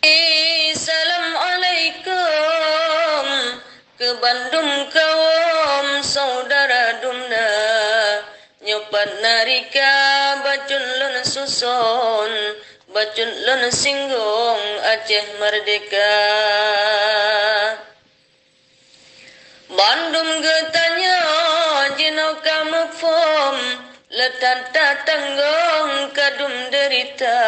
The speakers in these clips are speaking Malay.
Assalamualaikum ke Bandung kaum saudara dumna nyopat narika bacun lun susun bacun lun singgung Aceh merdeka Bandung getanya jinau kamu fom letata tanggong kadum derita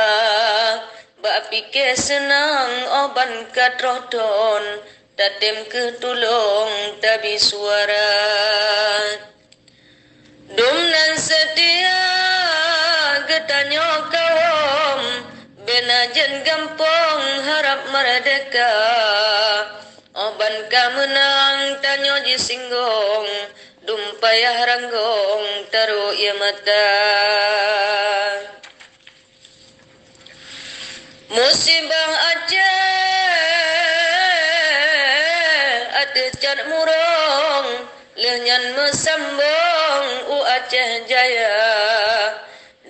Bak pikir senang oban katrodon Tatim ketulung tabi suara Dumnan setia getanyo kawam Benajen gampong harap merdeka Oban kamenang tanyo jisinggung Dumpayah ranggong taruh ia mata Musibah Aceh ate cat murong lehnyan mesambong u Aceh jaya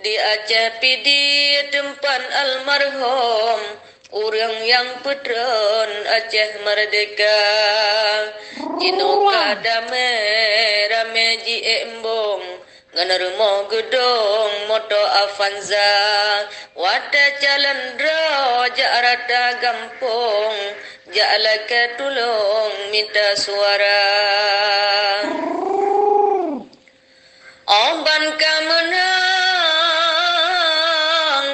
di Aceh pidi tempat almarhum urang yang putron Aceh merdeka jinoka dame rame ji embong Ganarmo gedong moto Avanza wata calandra jarata gampong jala ketulung minta suara Oban kamenang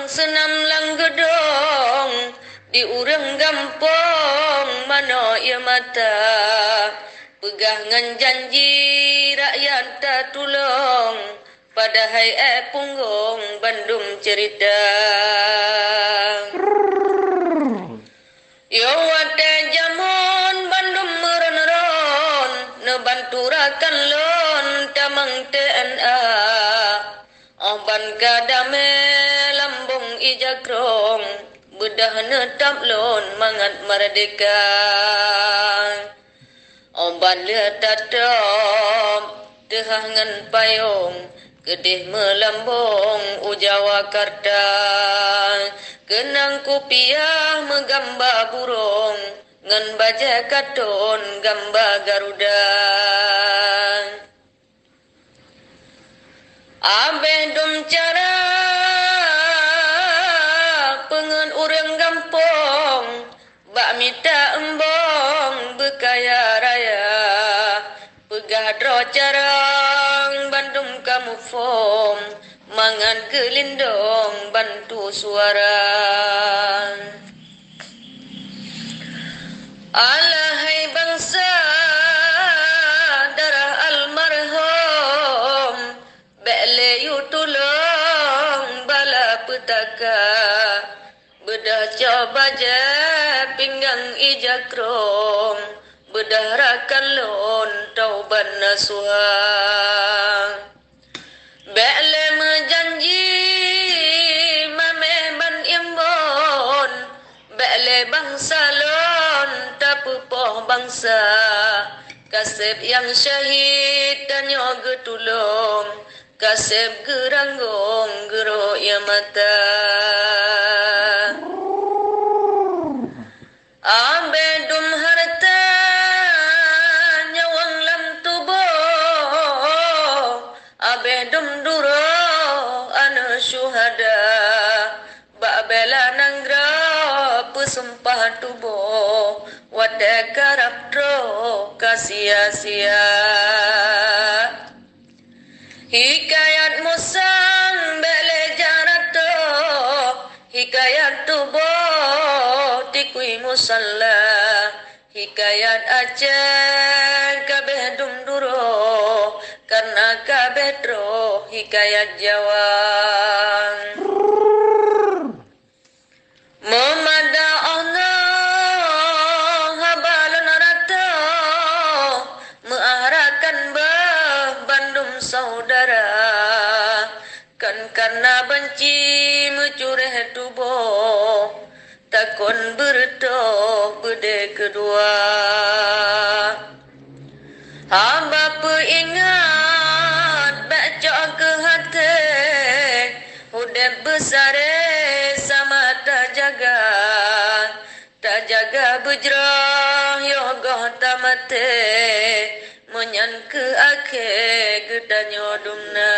senam lang gedong di urang gampong mano ia mata pegah ngan janji rakyat tak tulung padahal punggung Bandung cerita yo wate jamon Bandung meron-ron ne banturakan lon tamang TNA oban kadame lambung ijakrong bedah netap lon mangat merdeka Oban lihat tatap tehangan payung gedeh melambung ujawa karta kenang kupiah megamba burung ngan baja katon gamba garuda abeh dom cara pengen urang gampong bak mita embong bekaya raya pegah dro carang Bandung kamu fom mangan gelindong bantu suara alahai bangsa darah almarhum bele yu tulung bala petaka bedah coba je pinggang ijakrom bedah rakan lon tauban nasuha bele menjanji mameh ban imbon bele bangsa lon tapupoh bangsa kasep yang syahid tanyo getulung kasep geranggong gero ia mata abedum harta nyawang lam tubuh abedum duro anu syuhada bak bela nanggra pesumpah tubuh wate karap dro kasia-sia hikayat musang bele jarato hikayat tubuh tikui musalla hikayat Aceh kabeh dumduro karena kabeh dro hikayat Jawa memada Allah habalan rata meahrakan bah Bandung saudara kan karena benci mencureh tubuh takon berdoh bede kedua hamba peingat baca ke hati hudep besar sama tak jaga jaga bujrah yogoh tamate menyan ke ake gedanyo dumna